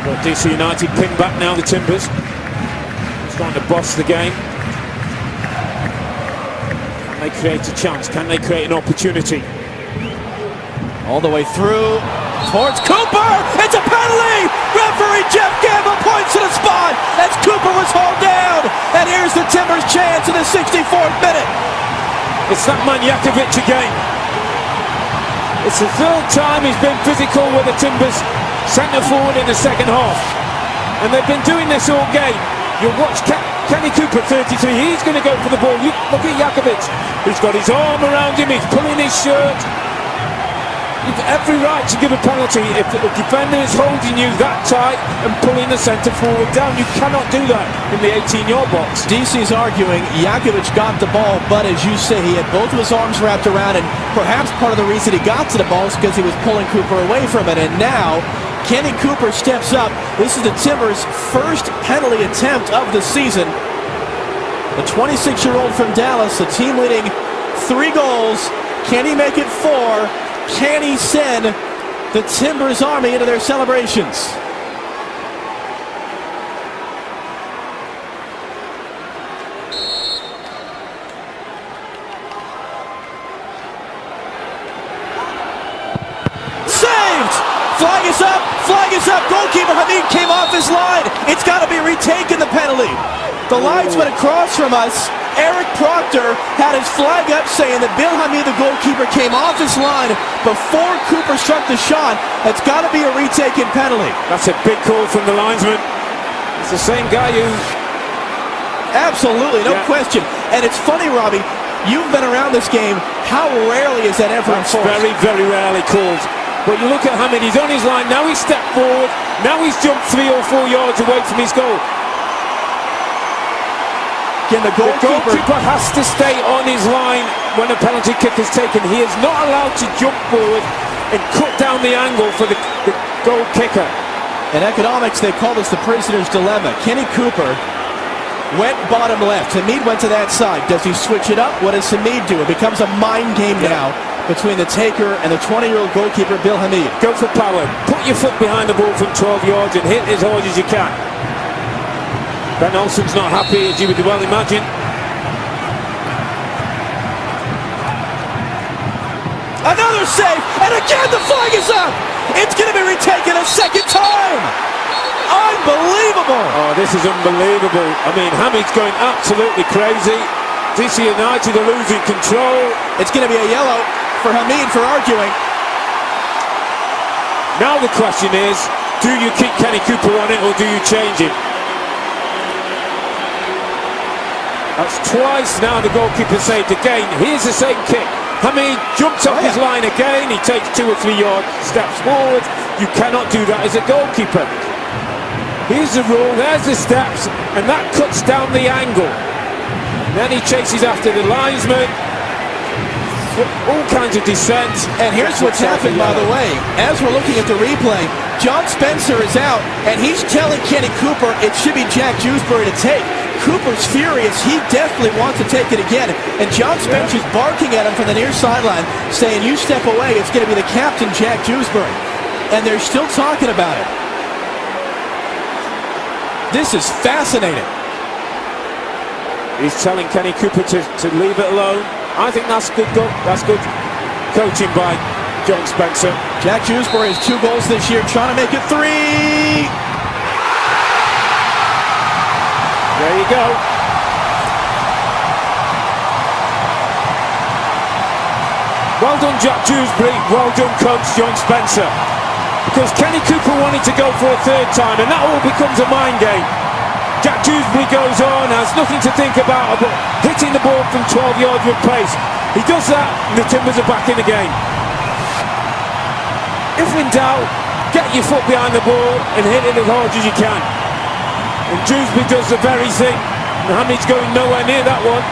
Well, DC United pin back now, the Timbers. He's trying to boss the game. Can they create a chance? Can they create an opportunity? All the way through towards Cooper. It's a penalty. Referee Jeff Gamble points to the spot as Cooper was hauled down. And here's the Timbers' chance in the 64th minute. It's that man Jakovic again. It's the third time he's been physical with the Timbers centre forward in the second half. And they've been doing this all game. You'll watch Kenny Cooper, 33, he's going to go for the ball. Look at Jakovic. He's got his arm around him, he's pulling his shirt. You've every right to give a penalty if the defender is holding you that tight and pulling the centre forward down. You cannot do that in the 18-yard box. DC's arguing Jakovic got the ball, but as you say, he had both of his arms wrapped around, and perhaps part of the reason he got to the ball is because he was pulling Cooper away from it. And now Kenny Cooper steps up. This is the Timbers' first penalty attempt of the season. The 26-year-old from Dallas, a team leading 3 goals. Can he make it 4? Can he send the Timbers Army into their celebrations? Saved! Flag is up! Flag is up! Goalkeeper Hamid came off his line. It's got to be retaken, the penalty. The linesman across from us, Eric Proctor, had his flag up saying that Bill Hamid, the goalkeeper, came off his line before Cooper struck the shot. That's got to be a retaken penalty. That's a big call from the linesman. It's the same guy who... Absolutely, no question. And it's funny, Robbie, you've been around this game. How rarely is that ever enforced? Very, very rarely called. But you look at Hamid, he's on his line, now he's stepped forward, now he's jumped 3 or 4 yards away from his goal. Again, the goalkeeper has to stay on his line when a penalty kick is taken. He is not allowed to jump forward and cut down the angle for the goal kicker. In economics, they call this the prisoner's dilemma. Kenny Cooper went bottom left. Hamid went to that side. Does he switch it up? What does Hamid do? It becomes a mind game now between the taker and the 20-year-old goalkeeper, Bill Hamid. Go for power. Put your foot behind the ball from 12 yards and hit as hard as you can. Ben Olsen's not happy, as you would well imagine. Another save, and again the flag is up! It's going to be retaken a second time! Unbelievable! Oh, this is unbelievable. I mean, Hamid's going absolutely crazy. DC United are losing control. It's going to be a yellow for Hamid for arguing. Now the question is, do you keep Kenny Cooper on it or do you change him? That's twice now the goalkeeper saved again. Here's the same kick. Hamid jumps off his line again. He takes 2 or 3 yard steps forward. You cannot do that as a goalkeeper. Here's the rule. There's the steps, and that cuts down the angle. Then he chases after the linesman. All kinds of dissent. And here's what's happened, by the way. As we're looking at the replay, John Spencer is out, and he's telling Kenny Cooper it should be Jack Dewsbury to take. Cooper's furious. He definitely wants to take it again. And John Spencer's barking at him from the near sideline, saying, you step away, it's going to be the captain, Jack Dewsbury. And they're still talking about it. This is fascinating. He's telling Kenny Cooper to leave it alone. I think that's good. That's good coaching by John Spencer. Jack Dewsbury has 2 goals this year, trying to make it 3. There you go. Well done, Jack Dewsbury. Well done, coach John Spencer. Because Kenny Cooper wanted to go for a 3rd time, and that all becomes a mind game. Jack Dewsbury goes on, has nothing to think about but hitting the ball from 12 yards with pace. He does that, and the Timbers are back in the game. If in doubt, get your foot behind the ball and hit it as hard as you can. And Dewsbury does the very thing. Mohamed's going nowhere near that one.